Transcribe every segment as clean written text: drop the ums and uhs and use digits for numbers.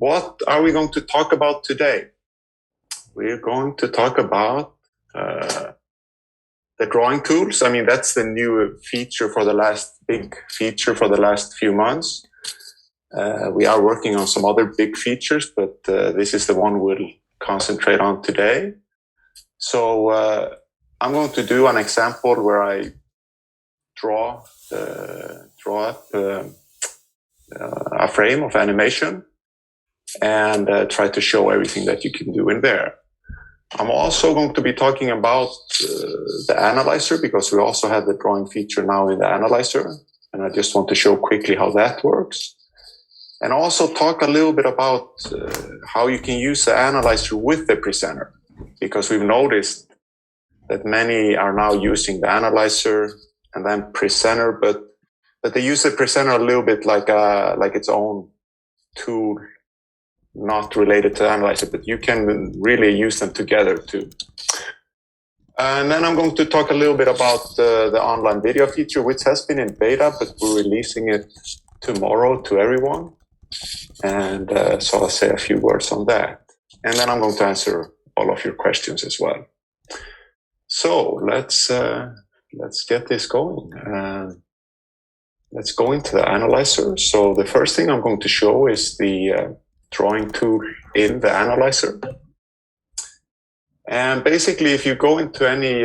what are we going to talk about today? We're going to talk about the drawing tools. I mean, that's the new feature for the last big feature for the last few months. We are working on some other big features, but this is the one we'll concentrate on today. So I'm going to do an example where I draw up a frame of animation and try to show everything that you can do in there. I'm also going to be talking about the analyzer, because we also have the drawing feature now in the analyzer, and I just want to show quickly how that works. And also talk a little bit about how you can use the analyzer with the presenter, because we've noticed that many are now using the analyzer and then presenter, but they use the presenter a little bit like its own tool, not related to the analyzer, but you can really use them together too. And then I'm going to talk a little bit about the online video feature, which has been in beta, but we're releasing it tomorrow to everyone. And so I'll say a few words on that. And then I'm going to answer all of your questions as well. So let's get this going. Let's go into the analyzer. So the first thing I'm going to show is the drawing tool in the analyzer. And basically, if you go into any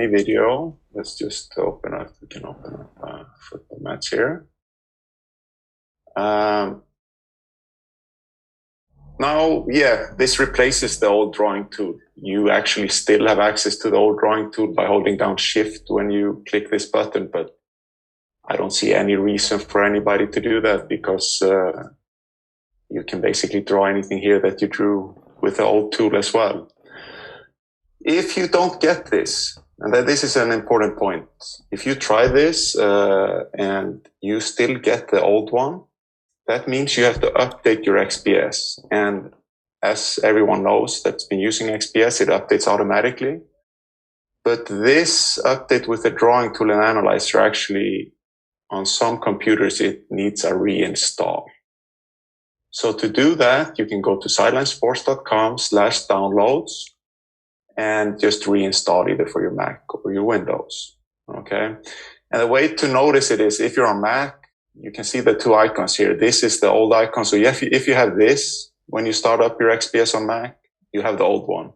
video, let's just open up. We can open up football match here. Now, this replaces the old drawing tool. You actually still have access to the old drawing tool by holding down Shift when you click this button, but I don't see any reason for anybody to do that, because you can basically draw anything here that you drew with the old tool as well. If you don't get this, and this is an important point, if you try this and you still get the old one, that means you have to update your XPS. And as everyone knows that's been using XPS, it updates automatically. But this update with the drawing tool and analyzer, actually, on some computers, it needs a reinstall. So to do that, you can go to sidelinesports.com/downloads and just reinstall either for your Mac or your Windows. Okay. And the way to notice it is, if you're on Mac, you can see the two icons here. This is the old icon. So if you have this, when you start up your XPS on Mac, you have the old one.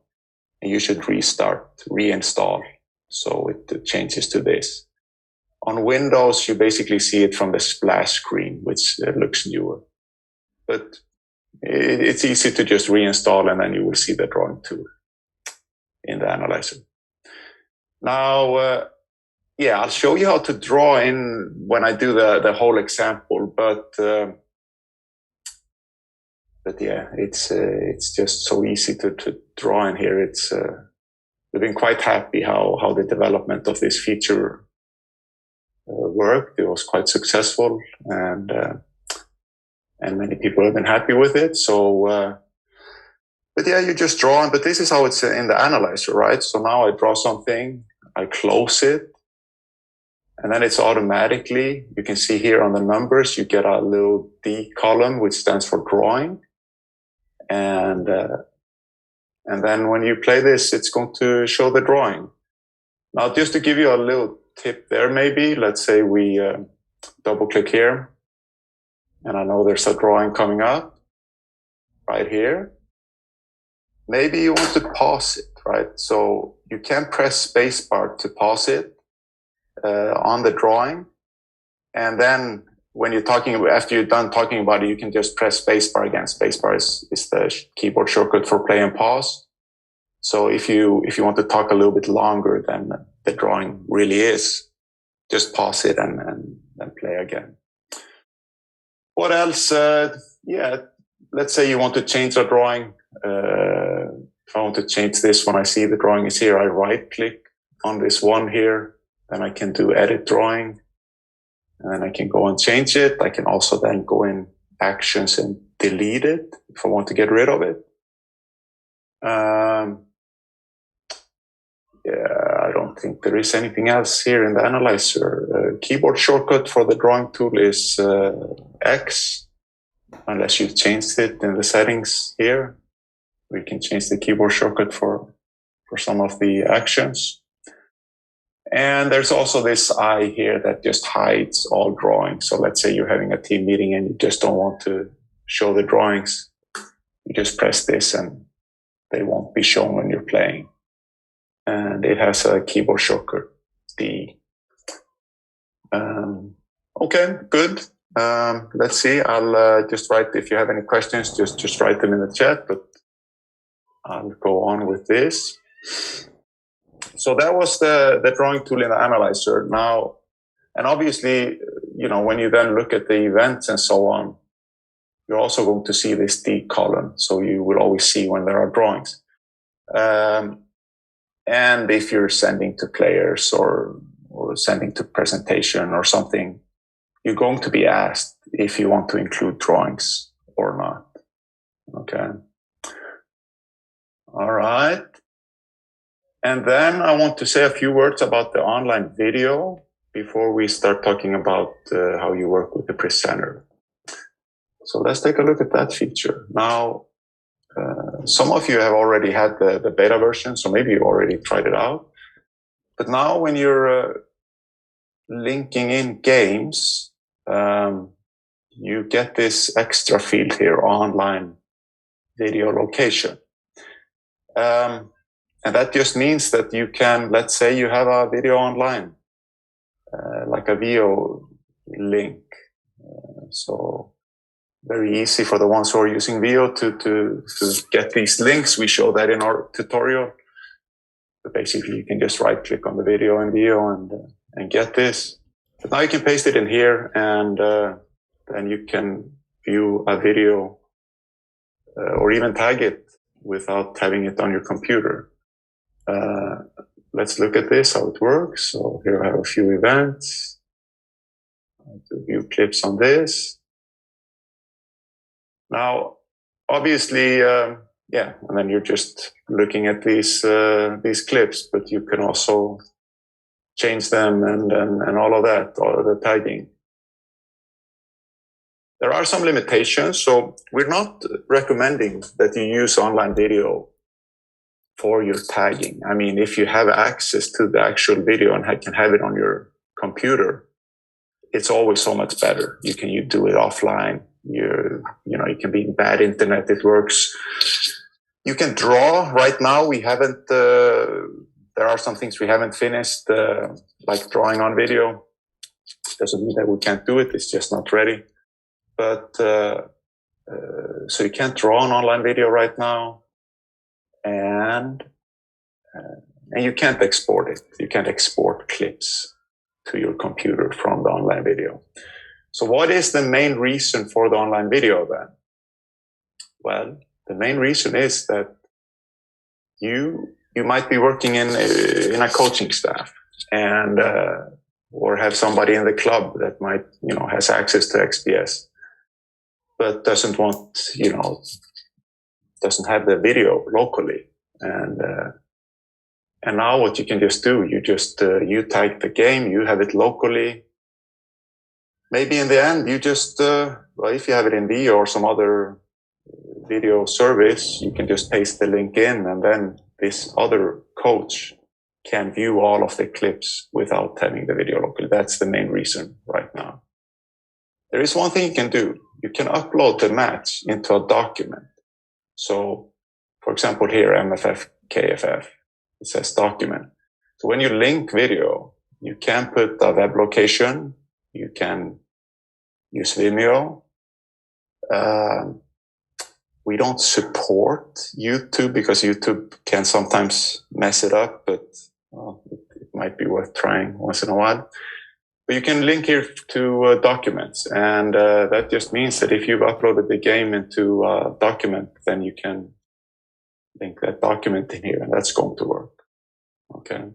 And you should reinstall. So it changes to this. On Windows, you basically see it from the splash screen, which looks newer. But it's easy to just reinstall, and then you will see the drawing tool in the analyzer. Now, I'll show you how to draw in when I do the whole example, but it's just so easy to draw in here. We've been quite happy how the development of this feature worked. It was quite successful, and many people have been happy with it. So, you just draw, but this is how it's in the analyzer, right? So now I draw something, I close it, and then it's automatically, you can see here on the numbers, you get a little D column, which stands for drawing. And then when you play this, it's going to show the drawing. Now, just to give you a little tip there, maybe, let's say we double click here. And I know there's a drawing coming up right here. Maybe you want to pause it, right? So you can press spacebar to pause it on the drawing. And then when you're after you're done talking about it, you can just press spacebar again. Spacebar is the keyboard shortcut for play and pause. So if you want to talk a little bit longer than the drawing really is, just pause it and play again. What else? Let's say you want to change a drawing. If I want to change this, when I see the drawing is here, I right click on this one here. Then I can do edit drawing. And then I can go and change it. I can also then go in actions and delete it if I want to get rid of it. I don't think there is anything else here in the analyzer. Keyboard shortcut for the drawing tool is X. unless you've changed it in the settings here. We can change the keyboard shortcut for some of the actions. And there's also this eye here that just hides all drawings. So let's say you're having a team meeting and you just don't want to show the drawings. You just press this and they won't be shown when you're playing. And it has a keyboard shortcut D. Okay, good. Let's see. I'll just write, if you have any questions, just write them in the chat, but I'll go on with this. So that was the drawing tool in the analyzer. Now, and obviously, when you then look at the events and so on, you're also going to see this D column. So you will always see when there are drawings. And if you're sending to players or sending to presentation or something, you're going to be asked if you want to include drawings or not. Okay. All right. And then I want to say a few words about the online video before we start talking about how you work with the presenter. So let's take a look at that feature. Now, some of you have already had the beta version, so maybe you already tried it out. But now when you're linking in games, you get this extra field here, online video location. And that just means that you can, let's say you have a video online, like a video link. So very easy for the ones who are using Veo to get these links. We show that in our tutorial. But basically, you can just right-click on the video in Veo and get this. But now you can paste it in here, and then you can view a video or even tag it without having it on your computer. Let's look at this, how it works. So here I have a few events. I do view clips on this. Now, obviously, and then you're just looking at these clips, but you can also change them and all of that, all of the tagging. There are some limitations, so we're not recommending that you use online video for your tagging. I mean, if you have access to the actual video and can have it on your computer, it's always so much better. You do it offline. You can be in bad internet, it works. You can draw. Right now, we haven't, there are some things we haven't finished, like drawing on video. Doesn't mean that we can't do it, it's just not ready. But, so you can't draw on online video right now. And you can't export it. You can't export clips to your computer from the online video. So what is the main reason for the online video then? Well, the main reason is that you might be working in a coaching staff and or have somebody in the club that might, has access to XPS, but doesn't want, doesn't have the video locally. And now what you can just do, you tag the game, you have it locally. Maybe in the end, you just, if you have it in Veo or some other video service, you can just paste the link in, and then this other coach can view all of the clips without having the video locally. That's the main reason right now. There is one thing you can do. You can upload the match into a document. So, for example, here, MFF, KFF, it says document. So when you link video, you can put a web location. You can use Vimeo. We don't support YouTube because YouTube can sometimes mess it up, but it might be worth trying once in a while. But you can link here to documents, and that just means that if you've uploaded the game into a document, then you can link that document in here, and that's going to work. Okay.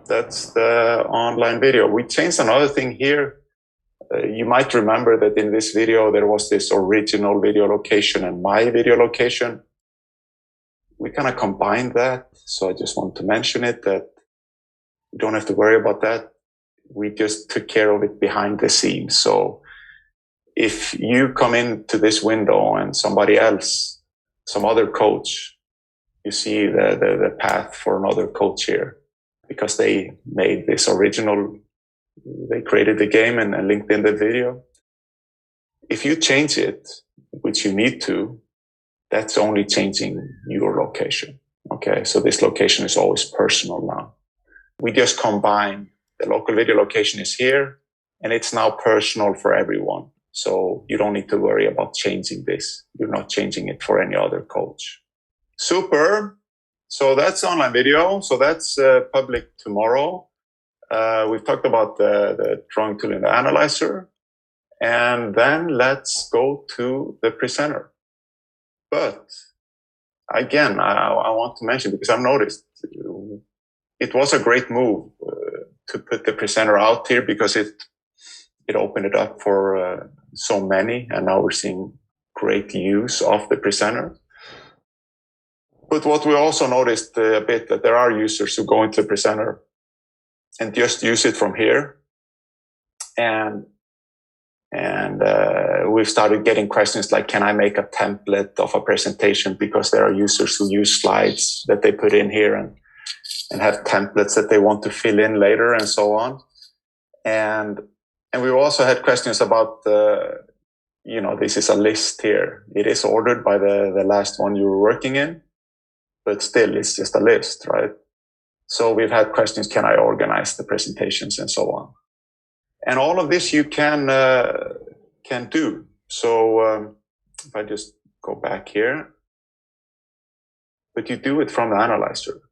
That's the online video. We changed another thing here. You might remember that in this video, there was this original video location and my video location. We kind of combined that. So I just want to mention it, that you don't have to worry about that. we just took care of it behind the scenes. So if you come into this window and somebody else, some other coach, you see the path for another coach here because they made this original, they created the game and linked in the video. If you change it, which you need to, that's only changing your location. Okay, so this location is always personal now. We just combine the local video location is here and it's now personal for everyone. So you don't need to worry about changing this. You're not changing it for any other coach. Super. So that's online video. So that's public tomorrow. We've talked about the drawing tool in the analyzer. And then let's go to the presenter. But again, I want to mention, because I've noticed it was a great move to put the presenter out here because it opened it up for so many. And now we're seeing great use of the presenter. But what we also noticed a bit that there are users who go into the presenter and just use it from here. And we've started getting questions like, can I make a template of a presentation? Because there are users who use slides that they put in here and have templates that they want to fill in later and so on. And we also had questions about, this is a list here. It is ordered by the last one you were working in, but still it's just a list, right? So we've had questions, can I organize the presentations and so on? And all of this you can do. So if I just go back here, but you do it from the analyzer.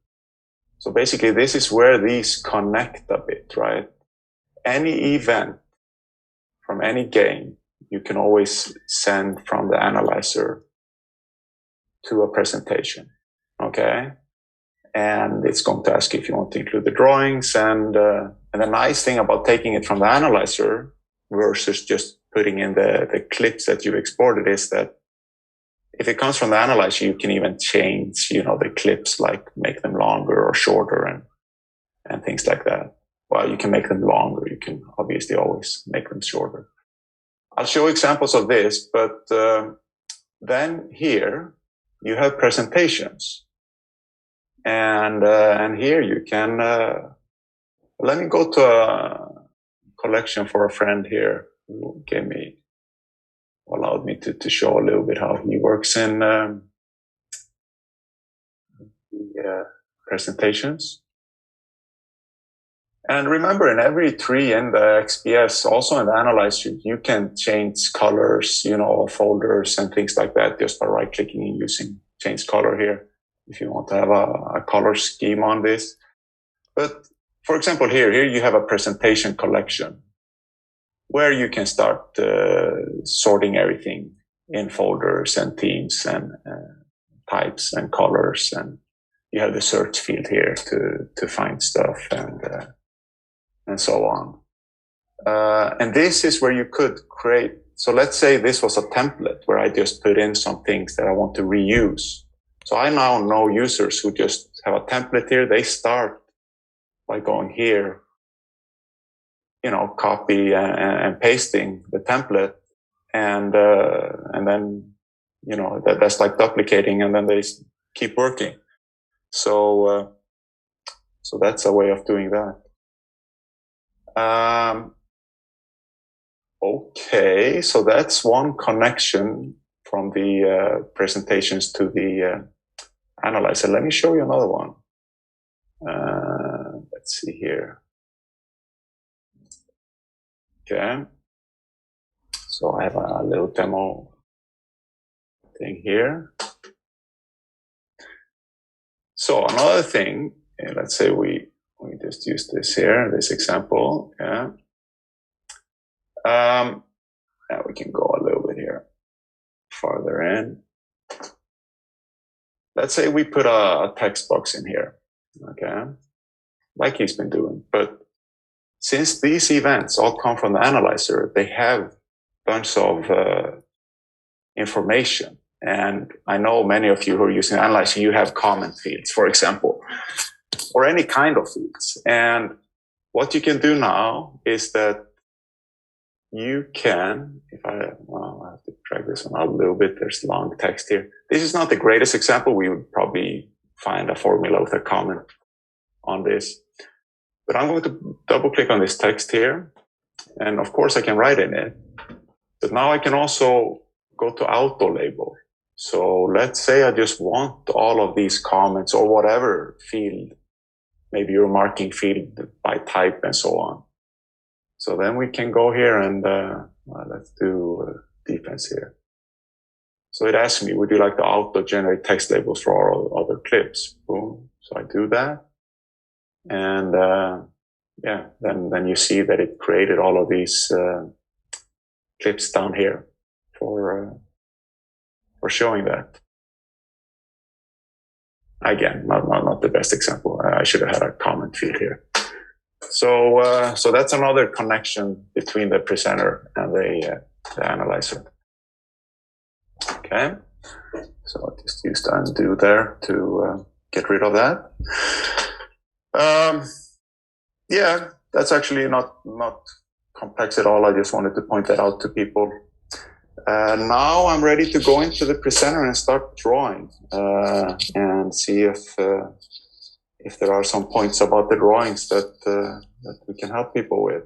So basically this is where these connect a bit, right? Any event from any game, you can always send from the analyzer to a presentation, okay? And it's going to ask if you want to include the drawings. And the nice thing about taking it from the analyzer versus just putting in the clips that you've exported is that if it comes from the analyzer, you can even change, the clips, like make them longer or shorter and things like that. Well, you can make them longer. You can obviously always make them shorter. I'll show examples of this, but then here you have presentations. And here you can, let me go to a collection for a friend here who allowed me to show a little bit how he works in the presentations. And remember, in every tree in the XPS, also in the analyzer, you can change colors, folders and things like that just by right-clicking and using change color here, if you want to have a color scheme on this. But for example, here you have a presentation collection where you can start sorting everything in folders and themes and types and colors. And you have the search field here to find stuff and so on. And this is where you could create. So let's say this was a template where I just put in some things that I want to reuse. So I now know users who just have a template here. They start by going here, copy and pasting the template. And then, that's like duplicating, and then they keep working. So that's a way of doing that. Okay, so that's one connection from the presentations to the analyzer. Let me show you another one. Let's see here. Okay, so I have a little demo thing here. So another thing, let's say we just use this here, this example. Yeah. Now we can go a little bit here farther in. Let's say we put a text box in here, okay, like he's been doing. But since these events all come from the analyzer, they have a bunch of information. And I know many of you who are using the analyzer, you have comment fields, for example, or any kind of fields. And what you can do now is that you can, I have to drag this one out a little bit. There's long text here. This is not the greatest example. We would probably find a formula with a comment on this. But I'm going to double click on this text here. And of course I can write in it. But now I can also go to auto label. So let's say I just want all of these comments or whatever field, maybe you're marking field by type and so on. So then we can go here and let's do defense here. So it asks me, would you like to auto generate text labels for all other clips? Boom. So I do that. And yeah, then you see that it created all of these clips down here for showing that. Again, not the best example. I should have had a comment field here. So that's another connection between the presenter and the analyzer. Okay, so I'll just use the undo there to get rid of that. Yeah, that's actually not complex at all. I just wanted to point that out to people. Now I'm ready to go into the presenter and start drawing and see if there are some points about the drawings that we can help people with.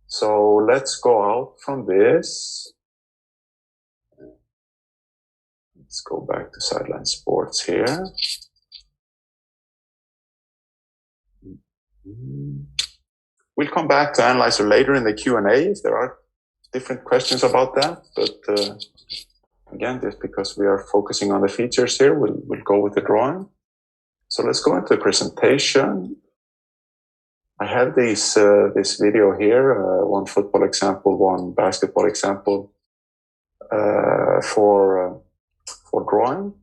So let's go out from this. Let's go back to Sideline Sports here. We'll come back to Analyzer later in the Q&A if there are different questions about that. But again, just because we are focusing on the features here, we'll go with the drawing. So let's go into the presentation. I have this video here, one football example, one basketball example for drawing.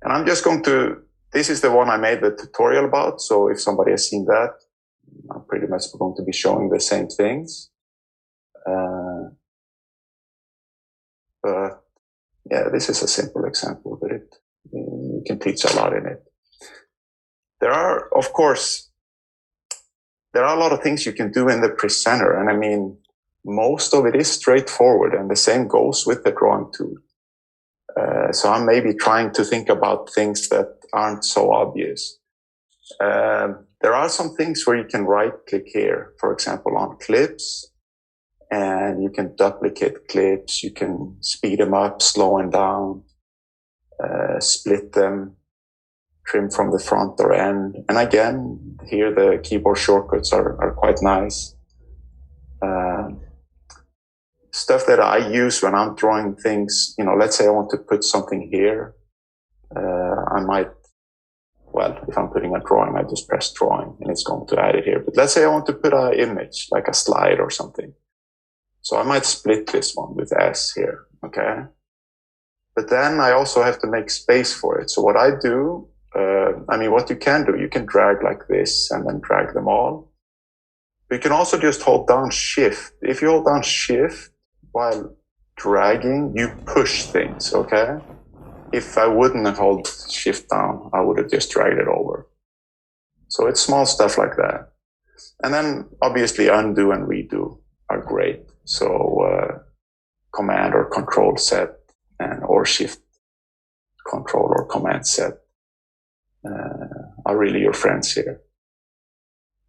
And I'm just going to, this is the one I made the tutorial about. So if somebody has seen that, I'm pretty much going to be showing the same things. But yeah, this is a simple example, but you can teach a lot in it. There are, of course, a lot of things you can do in the presenter. And I mean, most of it is straightforward, and the same goes with the drawing tool. So I'm maybe trying to think about things that aren't so obvious. There are some things where you can right click here, for example, on clips, and you can duplicate clips. You can speed them up, slow them down, split them, trim from the front or end. And again, here the keyboard shortcuts are quite nice. Stuff that I use when I'm drawing things, let's say I want to put something here. I might, well, if I'm putting a drawing, I just press drawing and it's going to add it here. But let's say I want to put an image, like a slide or something. So I might split this one with S here, okay? But then I also have to make space for it. So what I do, what you can do, you can drag like this and then drag them all. You can also just hold down Shift. If you hold down Shift while dragging, you push things, okay? If I wouldn't have held Shift down, I would have just dragged it over. So it's small stuff like that. And then obviously undo and redo are great. So Command or Control set or Shift Control or Command set are really your friends here.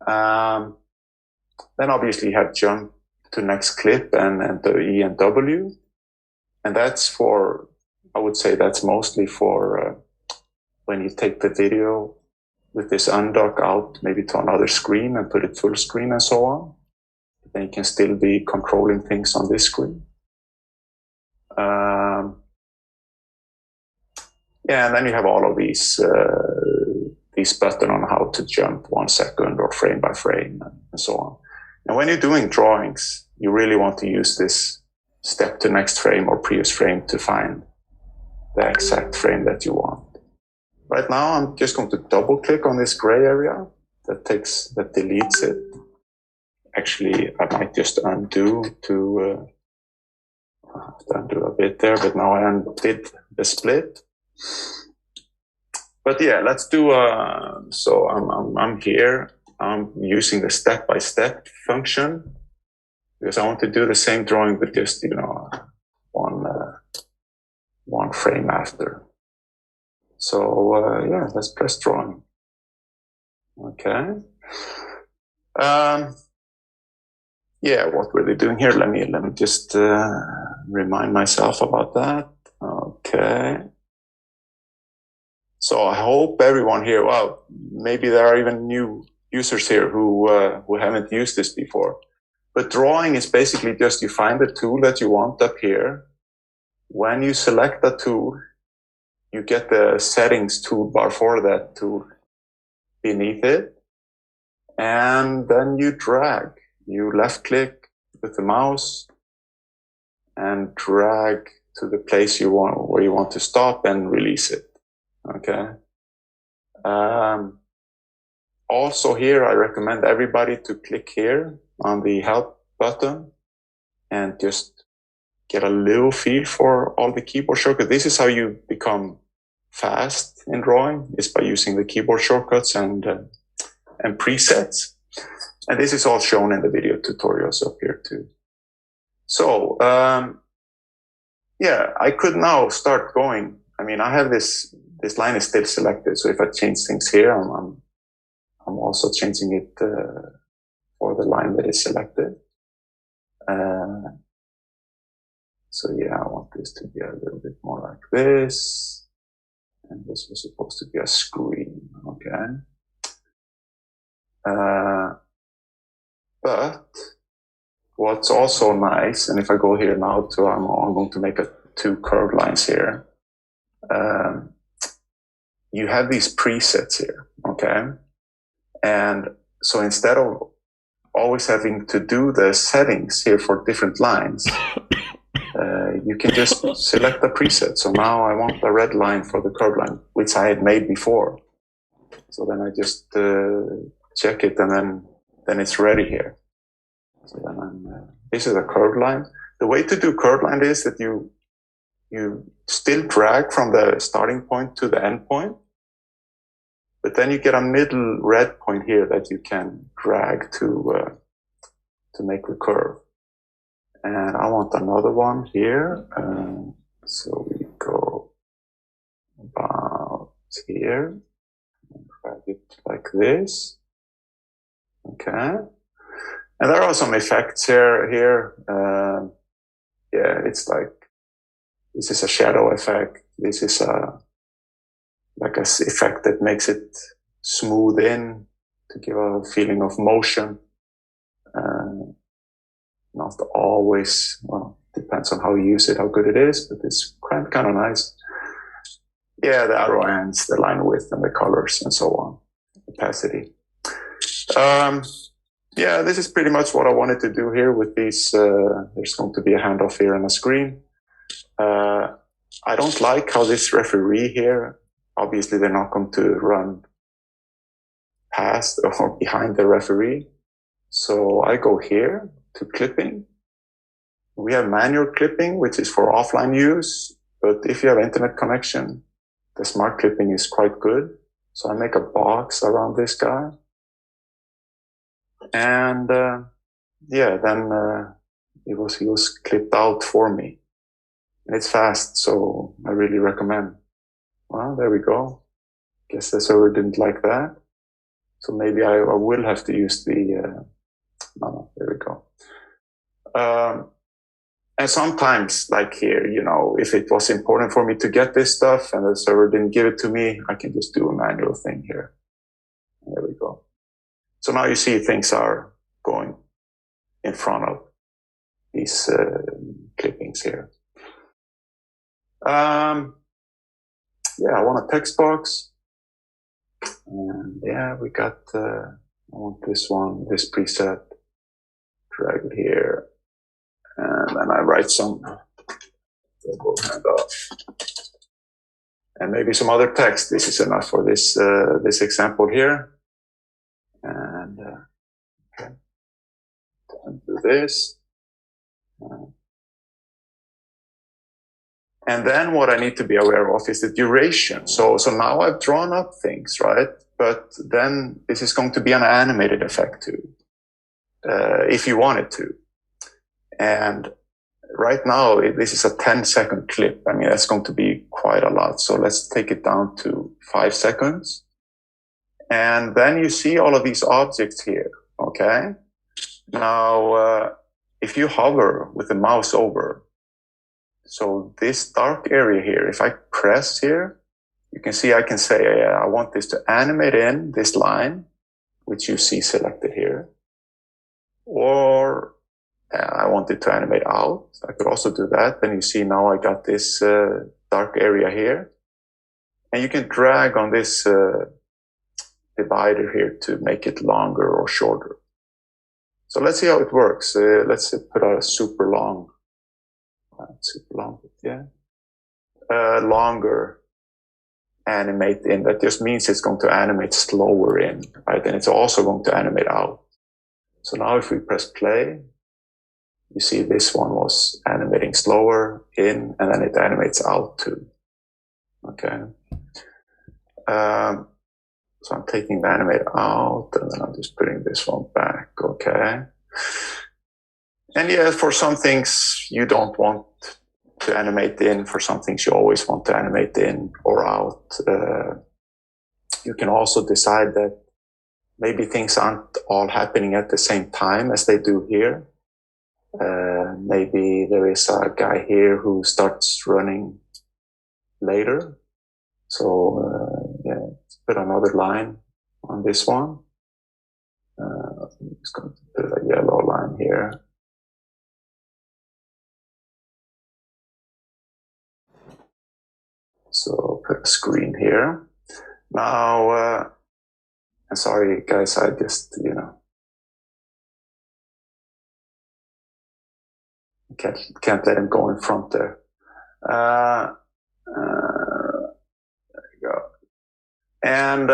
Then obviously you have jump to next clip and the E and W. And that's for, I would say that's mostly for when you take the video with this undock out maybe to another screen and put it full screen and so on. Then you can still be controlling things on this screen. Yeah, and then you have all of these buttons on how to jump 1 second or frame by frame and so on. And when you're doing drawings, you really want to use this step to next frame or previous frame to find the exact frame that you want. Right now, I'm just going to double click on this gray area that deletes it. Actually, I might just undo to undo a bit there, but now I undid the split. But yeah, let's do, so I'm here. I'm using the step-by-step function because I want to do the same drawing with just, one frame after. So, yeah, let's press drawing. Okay. Yeah, what were they doing here? Let me just remind myself about that. Okay. So I hope everyone here, well, maybe there are even new users here who haven't used this before. But drawing is basically just you find the tool that you want up here. When you select the tool, you get the settings toolbar for that tool beneath it. And then you drag. You left click with the mouse and drag to the place where you want to stop and release it. Okay. Also here, I recommend everybody to click here on the help button and just get a little feel for all the keyboard shortcuts. This is how you become fast in drawing, is by using the keyboard shortcuts and presets. And this is all shown in the video tutorials up here too. So, yeah, I could now start going. I mean, I have this line is still selected. So if I change things here, I'm also changing it for the line that is selected. So yeah, I want this to be a little bit more like this. And this was supposed to be a screen. Okay. But what's also nice, and if I go here now to, I'm going to make 2 curved lines here. You have these presets here, okay? And so instead of always having to do the settings here for different lines, you can just select the preset. So now I want the red line for the curved line, which I had made before. So then I just check it, and then it's ready here. So then this is a curved line. The way to do curved line is that you still drag from the starting point to the end point, but then you get a middle red point here that you can drag to make the curve. And I want another one here. So we go about here and drag it like this. Okay. And there are some effects here. Yeah, it's like, this is a shadow effect. This is like an effect that makes it smooth in to give a feeling of motion. Not always, well, depends on how you use it, how good it is, but it's kind of nice. Yeah, the arrow ends, the line width, and the colors, and so on. Opacity. Yeah, this is pretty much what I wanted to do here with these. There's going to be a handoff here on the screen. I don't like how this referee here, obviously they're not going to run past or behind the referee. So I go here to clipping. We have manual clipping, which is for offline use. But if you have internet connection, the smart clipping is quite good. So I make a box around this guy. And yeah, then he was clipped out for me. And it's fast, so I really recommend. Well, there we go. Guess the server didn't like that. So maybe I will have to use the, no, there we go. And sometimes, like here, if it was important for me to get this stuff and the server didn't give it to me, I can just do a manual thing here. There we go. So now you see things are going in front of these clippings here. Yeah, I want a text box. And yeah, we got, I want this one, this preset. Drag it here. And then I write some handoff. And maybe some other text. This is enough for this this example here. And okay, do this. And then what I need to be aware of is the duration. So now I've drawn up things, right? but then this is going to be an animated effect too, if you want it to. And right now, this is a 10-second clip. I mean, that's going to be quite a lot. So let's take it down to 5 seconds. And then you see all of these objects here, okay? Now, if you hover with the mouse over, so this dark area here, if I press here, you can see I can say, I want this to animate in this line, which you see selected here. Or I want it to animate out. I could also do that. Then you see now I got this dark area here. And you can drag on this divider here to make it longer or shorter. So let's see how it works. Let's put a super long, yeah. Longer animate in. That just means it's going to animate slower in, right? And it's also going to animate out. So now if we press play, you see this one was animating slower in, and then it animates out too. Okay. So I'm taking the animate out, and then I'm just putting this one back. Okay. And yeah, for some things you don't want to animate in, for some things you always want to animate in or out. You can also decide that maybe things aren't all happening at the same time as they do here. Maybe there is a guy here who starts running later. So yeah, let's put another line on this one. I'm just going to put a yellow line here. So put a screen here. Now, I'm sorry guys, I just, can't let him go in front there. There you go. And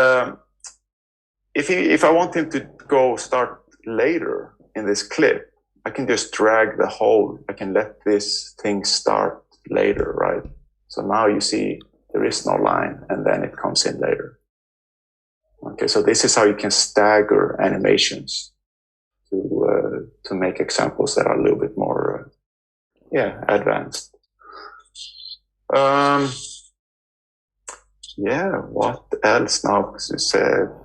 if I want him to start later in this clip, I can just drag the whole. I can let this thing start later, right? So now you see there is no line, and then it comes in later. Okay, so this is how you can stagger animations to make examples that are a little bit more, advanced. Yeah, what else now?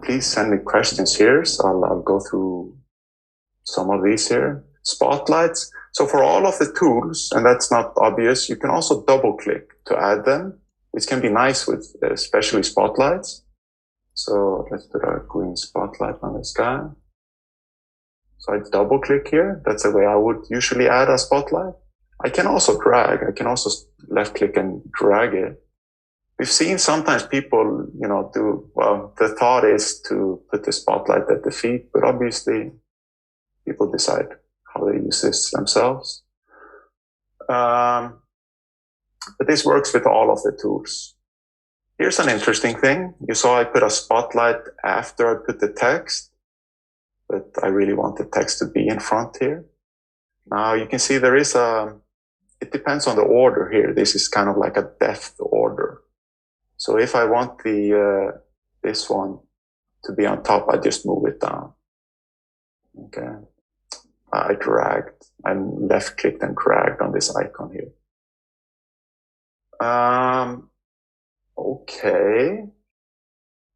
Please send me questions here, so I'll go through some of these here. Spotlights. So for all of the tools, and that's not obvious, you can also double click to add them, which can be nice with especially spotlights. So let's put a green spotlight on this guy. So I double click here. That's the way I would usually add a spotlight. I can also drag. I can also left click and drag it. We've seen sometimes people, the thought is to put the spotlight at the feet, but obviously people decide how they use this themselves. But this works with all of the tools. Here's an interesting thing. You saw I put a spotlight after I put the text, but I really want the text to be in front here. Now you can see there is it depends on the order here. This is kind of like a depth order. So if I want this one to be on top, I just move it down. Okay. I left clicked and dragged on this icon here. Okay.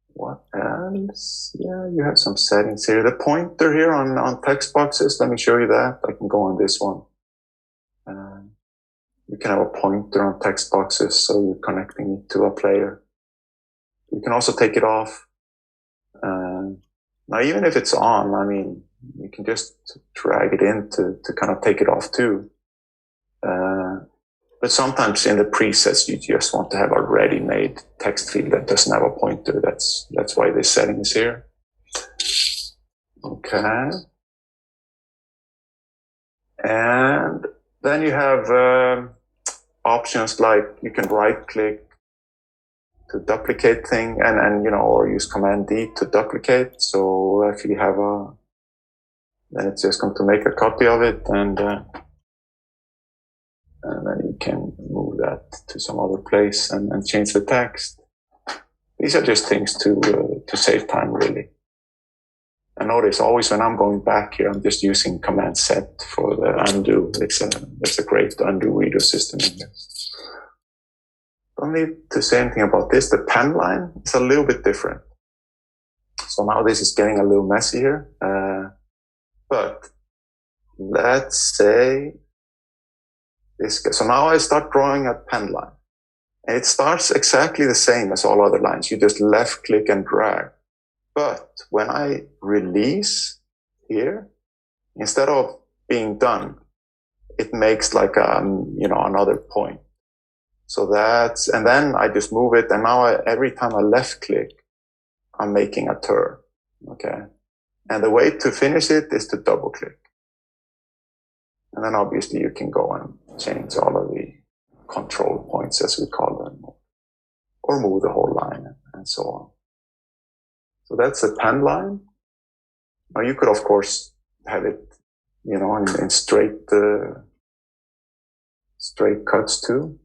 What else? Yeah, you have some settings here. The pointer here on text boxes. Let me show you that. I can go on this one. You can have a pointer on text boxes, so you're connecting it to a player. You can also take it off. Now, even if it's on, I mean, you can just drag it in to kind of take it off too. But sometimes in the presets, you just want to have a ready-made text field that doesn't have a pointer. That's why this setting is here. Okay. And then you have options like you can right-click to duplicate thing and or use Command D to duplicate. So if you have then it's just going to make a copy of it and then you can move that to some other place and change the text. these are just things to save time, really. And notice always when I'm going back here, I'm just using Command Z for the undo. It's a great undo redo system in here. Don't need to say anything about this. The pen line is a little bit different. So now this is getting a little messy here. But let's say this. So now I start drawing a pen line. And it starts exactly the same as all other lines. You just left click and drag. But when I release here, instead of being done, it makes like another point. So and then I just move it. And now every time I left click, I'm making a turn. Okay. And the way to finish it is to double click. And then obviously you can go and change all of the control points, as we call them, or move the whole line and so on. So that's the pen line. Now you could, of course, have it, in straight cuts too.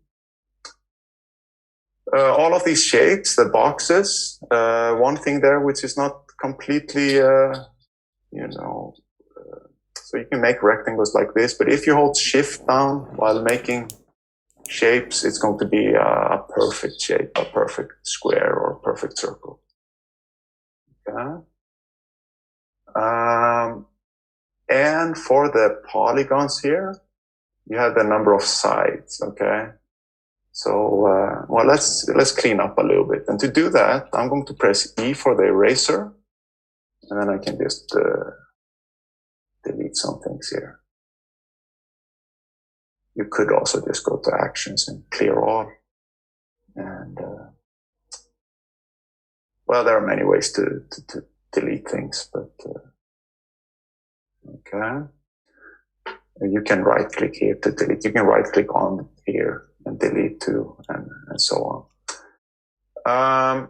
All of these shapes, the boxes, one thing there which is not completely, so you can make rectangles like this, but if you hold shift down while making shapes, it's going to be a perfect shape, a perfect square or a perfect circle. Okay. And for the polygons here, you have the number of sides. Okay. So, let's clean up a little bit. And to do that, I'm going to press E for the eraser, and then I can just delete some things here. You could also just go to Actions and Clear All. And, there are many ways to delete things, but, okay. You can right click here to delete. You can right click on here and delete too, and so on.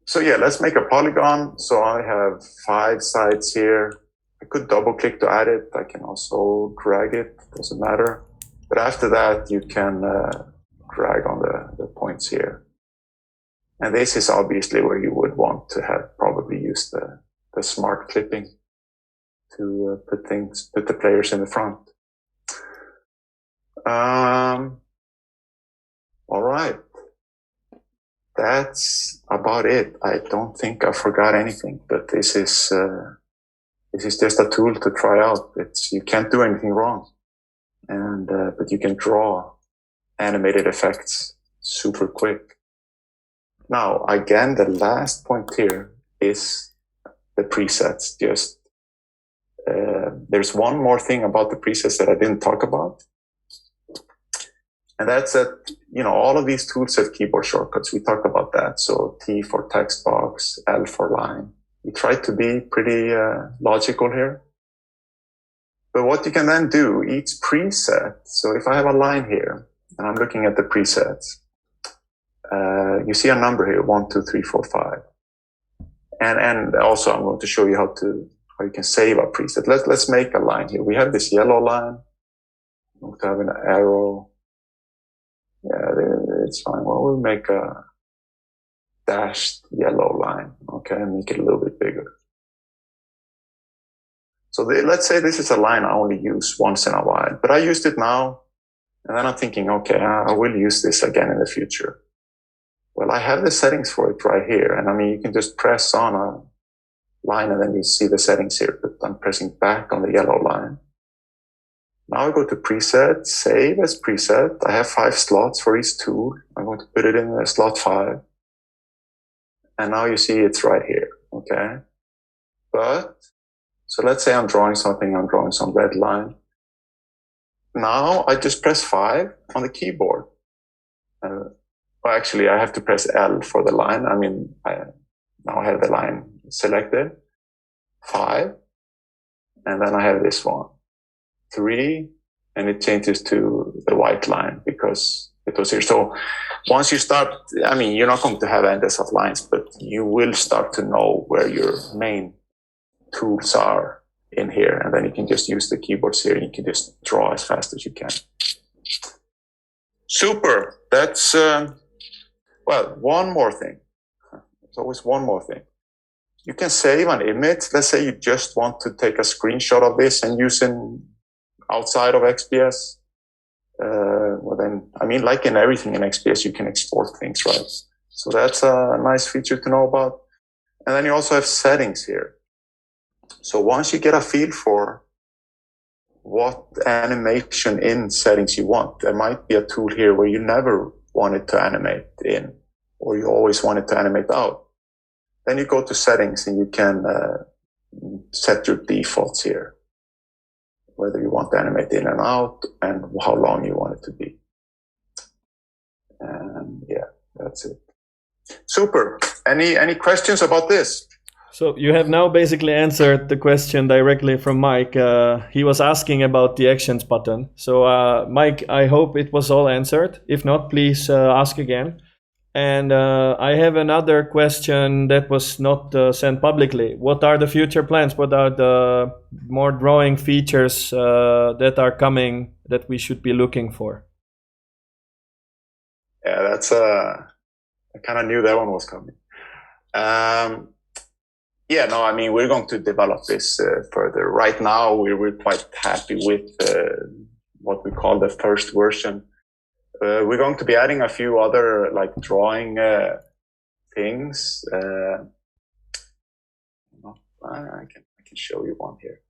So yeah, let's make a polygon. So I have 5 sides here. I could double click to add it. I can also drag it, doesn't matter. But after that, you can drag on the points here. And this is obviously where you would want to have probably used the smart clipping to put the players in the front. All right. That's about it. I don't think I forgot anything, but this is just a tool to try out. You can't do anything wrong. And, but you can draw animated effects super quick. Now, again, the last point here is the presets. There's one more thing about the presets that I didn't talk about. And that's that, all of these tools have keyboard shortcuts. We talked about that. So T for text box, L for line. We try to be pretty logical here. But what you can then do, each preset. So if I have a line here and I'm looking at the presets, you see a number here, 1, 2, 3, 4, 5. And also I'm going to show you how you can save a preset. Let's make a line here. We have this yellow line. I'm going to have an arrow. Yeah, it's fine. Well, we'll make a dashed yellow line. Okay, and make it a little bit bigger. So let's say this is a line I only use once in a while, but I used it now. And then I'm thinking, okay, I will use this again in the future. Well, I have the settings for it right here. And you can just press on a line and then you see the settings here, but I'm pressing back on the yellow line. Now I go to preset, save as preset. I have 5 slots for each tool. I'm going to put it in slot 5. And now you see it's right here. Okay. So let's say I'm drawing some red line. Now I just press 5 on the keyboard. Actually, I have to press L for the line. Now I have the line selected. 5. And then I have this one. 3. And it changes to the white line because it was here. So once you start, you're not going to have endless of lines, but you will start to know where your main tools are in here. And then you can just use the keyboards here and you can just draw as fast as you can. Super. That's, one more thing. there's always one more thing. You can save an image. Let's say you just want to take a screenshot of this and use it outside of XPS. Well then, I mean, like in everything in XPS, you can export things, right? So that's a nice feature to know about. And then you also have settings here. So once you get a feel for what animation in settings you want, there might be a tool here where you never wanted to animate in, or you always wanted to animate out. Then you go to settings and you can set your defaults here, whether you want to animate in and out and how long you want it to be. And yeah, that's it. Super. Any questions about this? So you have now basically answered the question directly from Mike. He was asking about the actions button. So Mike, I hope it was all answered. If not, please ask again. And I have another question that was not sent publicly. What are the future plans? What are the more drawing features that are coming that we should be looking for? Yeah, that's I kind of knew that one was coming. Yeah, no, I mean, we're going to develop this further. Right now, we're quite happy with what we call the first version. We're going to be adding a few other like drawing things. I can show you one here.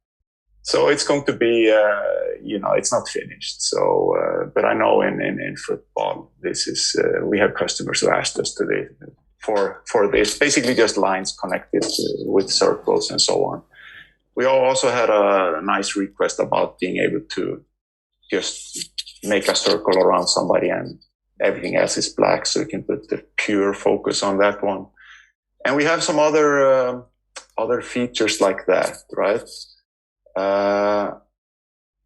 So it's going to be, it's not finished. So, but I know in football, this is we have customers who asked us today for this, basically just lines connected with circles and so on. We also had a nice request about being able to just make a circle around somebody and everything else is black, so we can put the pure focus on that one. And we have some other features like that, right?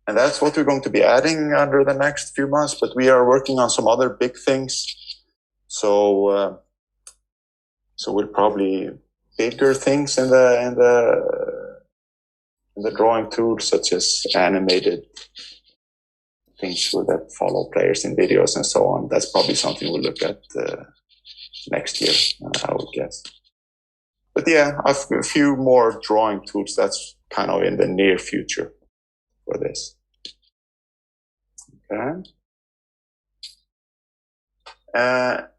And that's what we're going to be adding under the next few months, but we are working on some other big things. So we're probably bigger things in the drawing tools, such as animated things that follow players in videos and so on. That's probably something we'll look at next year, I would guess. But yeah, a few more drawing tools. That's kind of in the near future for this. Okay.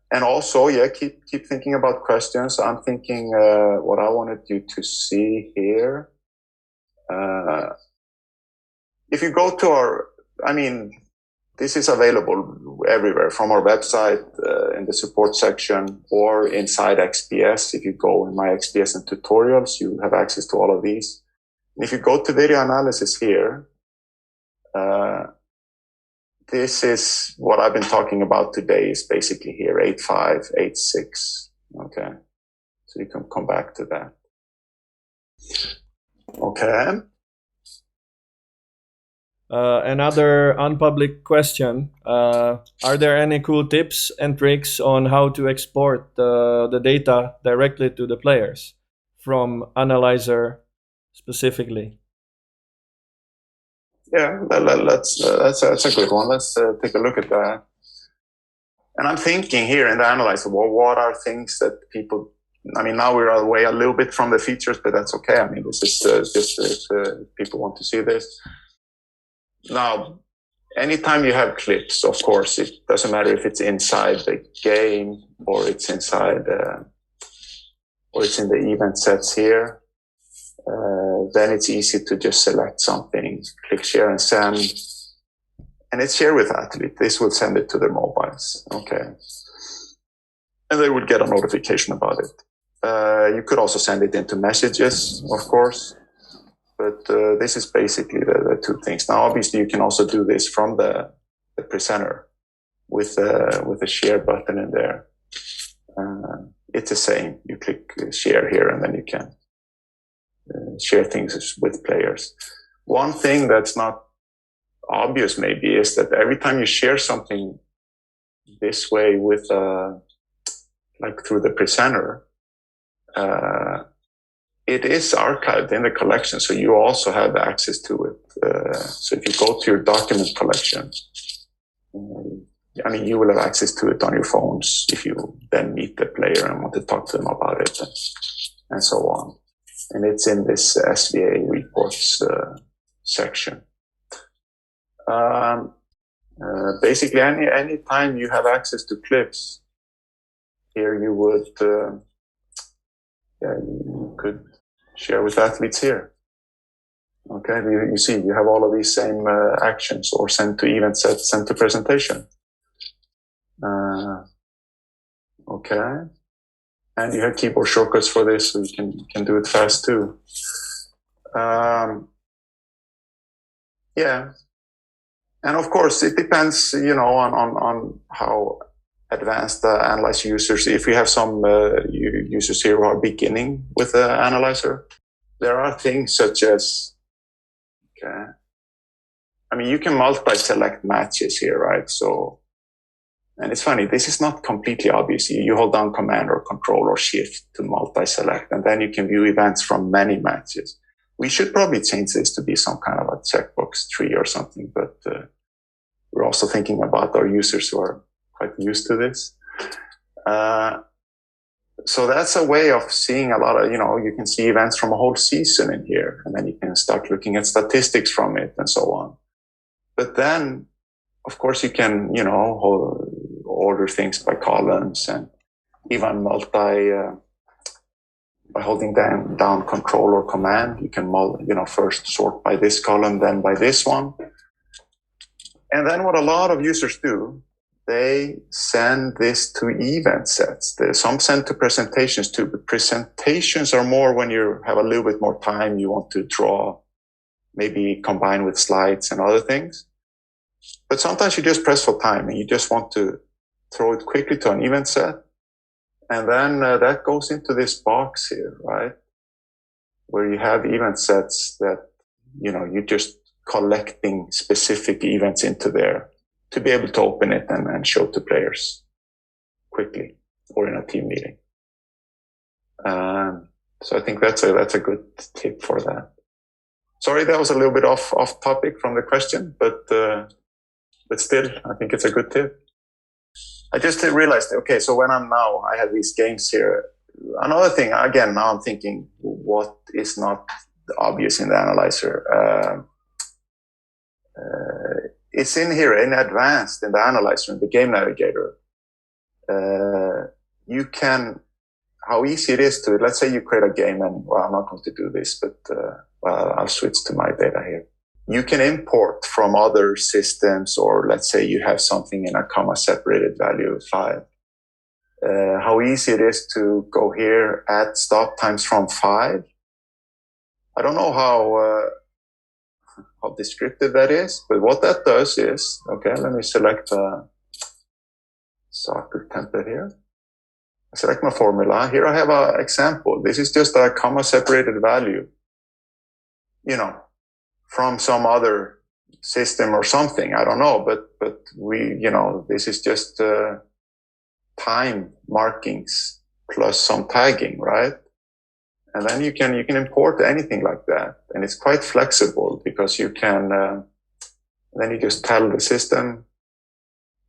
And also, yeah, keep thinking about questions. I'm thinking what I wanted you to see here. If you go to this is available everywhere from our website in the support section or inside XPS. If you go in my XPS and tutorials, you have access to all of these. And if you go to video analysis here, this is what I've been talking about today is basically here, 8.5, 8.6. Okay. So you can come back to that. Okay. Another unpublic question. Are there any cool tips and tricks on how to export the data directly to the players from Analyzer specifically? Yeah, that's a good one. Let's take a look at that. And I'm thinking here in the Analyzer, well, what are things that people, now we're away a little bit from the features, but that's okay. This is just if people want to see this. Now, anytime you have clips, of course, it doesn't matter if it's inside the game or it's inside, or it's in the event sets here. Then it's easy to just select something, click share and send, and it's share with athlete. This will send it to their mobiles. Okay. And they would get a notification about it. You could also send it into messages, of course. But this is basically the two things. Now, obviously, you can also do this from the presenter with the share button in there. It's the same. You click share here, and then you can share things with players. One thing that's not obvious maybe is that every time you share something this way with like through the presenter, it is archived in the collection, so you also have access to it. So if you go to your document collection, I mean, you will have access to it on your phones if you then meet the player and want to talk to them about it and so on. And it's in this SVA reports section. Basically, any time you have access to clips, here you would, you could share with athletes here. Okay, you see, you have all of these same actions, or send to event set, send to presentation. Okay, and you have keyboard shortcuts for this, so you can do it fast too. Yeah, and of course it depends, on how advanced the analyzer users. If you have some users here who are beginning with the analyzer, there are things such as, okay, I mean, you can multi-select matches here, right? So, and it's funny, this is not completely obvious. You hold down Command or Control or Shift to multi-select, and then you can view events from many matches. We should probably change this to be some kind of a checkbox tree or something, but we're also thinking about our users who are quite used to this. So that's a way of seeing a lot of, you can see events from a whole season in here, and then you can start looking at statistics from it and so on. But then, of course, you can, order things by columns, and even by holding down Control or Command, you can, first sort by this column, then by this one. And then what a lot of users do, they send this to event sets. Some send to presentations too, but presentations are more when you have a little bit more time, you want to draw, maybe combine with slides and other things. But sometimes you just press for time and you just want to throw it quickly to an event set. And then that goes into this box here, right? Where you have event sets that, you're just collecting specific events into there to be able to open it and show to players quickly or in a team meeting. So I think that's a good tip for that. Sorry, that was a little bit off topic from the question, but still, I think it's a good tip. I just realized, okay, so when I have these games here. Another thing, again, now I'm thinking, what is not obvious in the analyzer? It's in here in advanced in the analyzer, in the game navigator. You can, how easy it is to, let's say you create a game and, well, I'm not going to do this, but I'll switch to my data here. You can import from other systems, or let's say you have something in a comma separated value file. How easy it is to go here, add stop times from 5. I don't know how descriptive that is, but what that does is, okay, let me select a soccer template here. I select my formula. Here I have an example. This is just a comma separated value, from some other system or something. I don't know, but we, this is just time markings plus some tagging, right? And then you can import anything like that, and it's quite flexible because you can. Then you just tell the system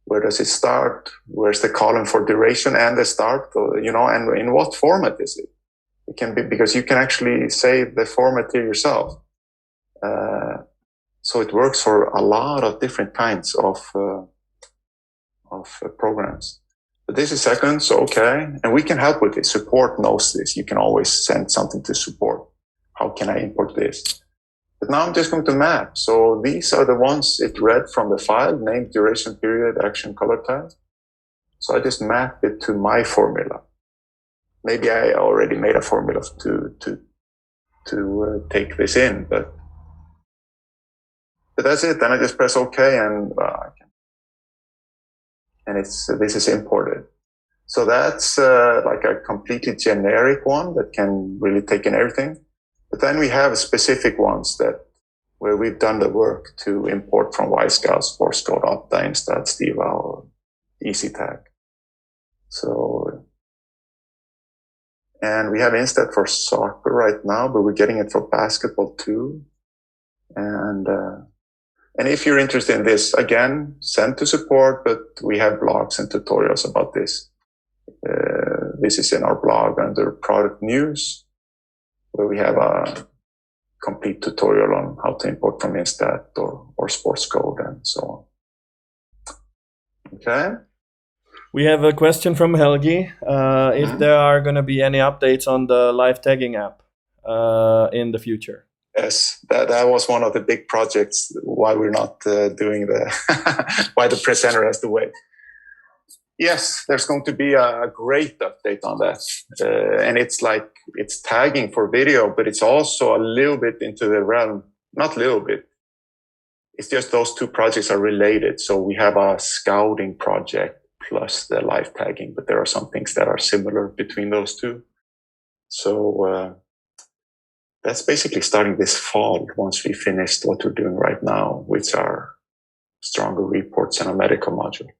where does it start, where's the column for duration and the start, and in what format is it? It can be, because you can actually say the format here yourself. So it works for a lot of different kinds of programs. But this is second, so okay. And we can help with it. Support knows this. You can always send something to support. How can I import this? But now I'm just going to map. So these are the ones it read from the file, name, duration, period, action, color type. So I just map it to my formula. Maybe I already made a formula to take this in, but that's it. Then I just press OK, and this is imported. So that's like a completely generic one that can really take in everything. But then we have specific ones where we've done the work to import from Wisecout, Forscode, Opta, Instat, Stiva, or EasyTag. So, and we have Instat for soccer right now, but we're getting it for basketball too. And And if you're interested in this, again, send to support, but we have blogs and tutorials about this. This is in our blog under product news, where we have a complete tutorial on how to import from Instat or Sports Code and so on. Okay. We have a question from Helgi. If there are going to be any updates on the live tagging app in the future. Yes, that was one of the big projects why we're not doing why the presenter has to wait. Yes, there's going to be a great update on that. And it's tagging for video, but it's also a little bit into the realm, not little bit. It's just those two projects are related. So we have a scouting project plus the live tagging, but there are some things that are similar between those two. So that's basically starting this fall once we finished what we're doing right now, which are stronger reports and a medical module.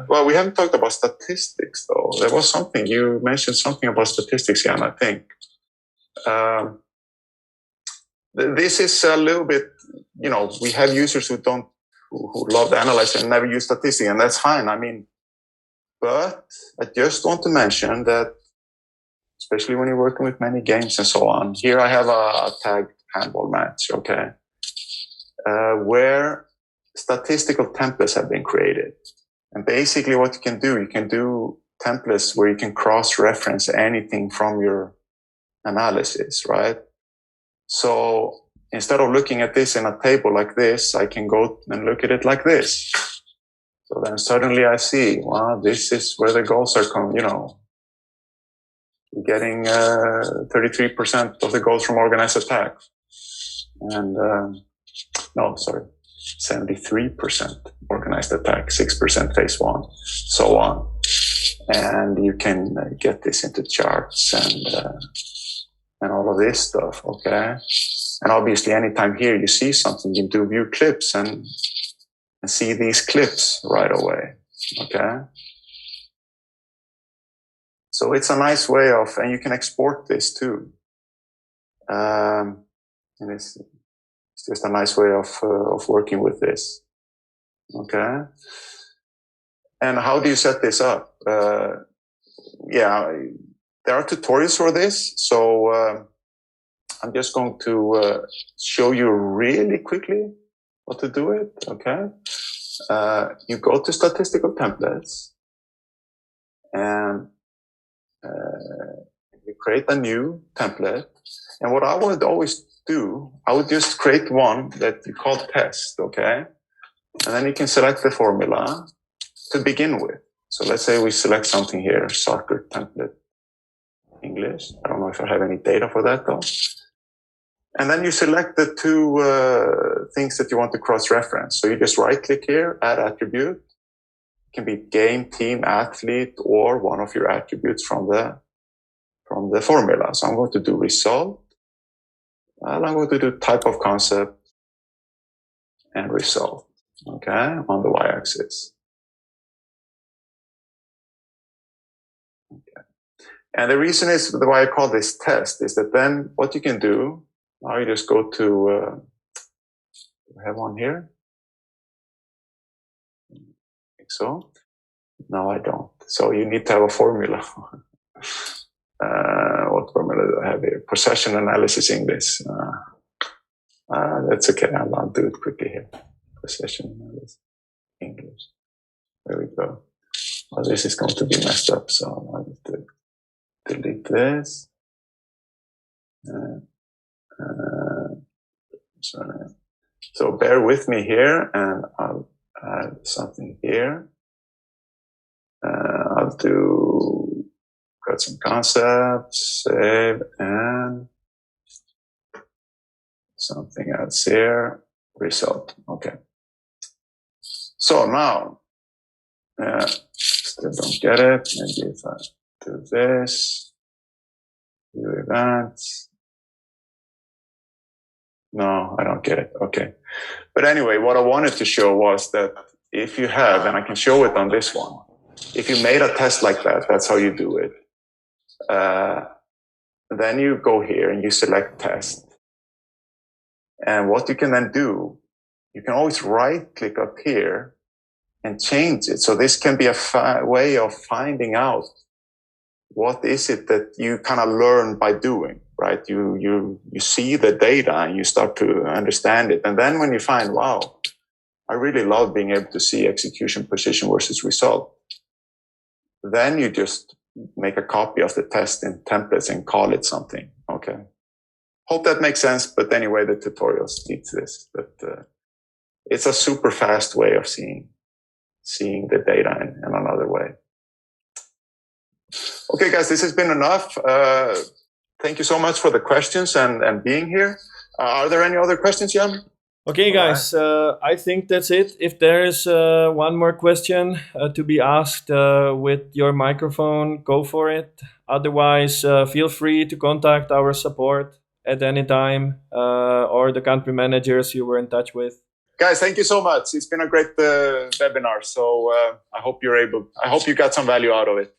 Well, we haven't talked about statistics, though. There was something, you mentioned something about statistics, Jan, I think. This is a little bit, we have users who love the analyzer and never use statistics, and that's fine. I mean, but I just want to mention that, especially when you're working with many games and so on, here I have a tagged handball match, okay, where statistical templates have been created. And basically what you can do templates where you can cross-reference anything from your analysis, right? So instead of looking at this in a table like this, I can go and look at it like this. So then suddenly I see, well, this is where the goals are coming, getting 33% of the goals from organized attack. And 73% organized attack, 6% phase one, so on. And you can get this into charts and all of this stuff, okay? And obviously, anytime here you see something, you do view clips and see these clips right away, okay? So it's a nice way of, and you can export this too. And it's just a nice way of working with this. Okay. And how do you set this up? There are tutorials for this. So I'm just going to show you really quickly how to do it. Okay. You go to Statistical Templates and you create a new template. And what I would always do, I would just create one that you call test, okay? And then you can select the formula to begin with. So let's say we select something here, soccer template, English. I don't know if I have any data for that though. And then you select the two things that you want to cross-reference. So you just right-click here, add attribute. It can be game, team, athlete, or one of your attributes from the formula. So I'm going to do result. And I'm going to do type of concept and result, okay, on the y-axis. Okay. And the reason is why I call this test is that then what you can do, now you just go to, I have one here. I think so. No, I don't. So you need to have a formula. What formula do I have here? Possession analysis English. That's okay. I'll do it quickly here. Possession analysis English. There we go. Well, this is going to be messed up, so I'll have to delete this. So bear with me here, and I'll add something here. I'll got some concepts, save, and something else here, result. Okay. So now, still don't get it. Maybe if I do this, view events. No, I don't get it. Okay. But anyway, what I wanted to show was that if you have, and I can show it on this one, if you made a test like that, that's how you do it. Then you go here and you select test. And what you can then do you can always right click up here and change it. So this can be a way of finding out what is it that you kind of learn by doing, right? You see the data and you start to understand it. And then when you find, wow, I really love being able to see execution position versus result, then you just make a copy of the test in templates and call it something. Okay. Hope that makes sense. But anyway, the tutorials teach this, but it's a super fast way of seeing the data in another way. Okay, guys, this has been enough. Thank you so much for the questions and being here. Are there any other questions, Jan? Okay, guys, I think that's it. If there is one more question to be asked with your microphone, go for it. Otherwise, feel free to contact our support at any time or the country managers you were in touch with. Guys, thank you so much. It's been a great webinar. So I hope you got some value out of it.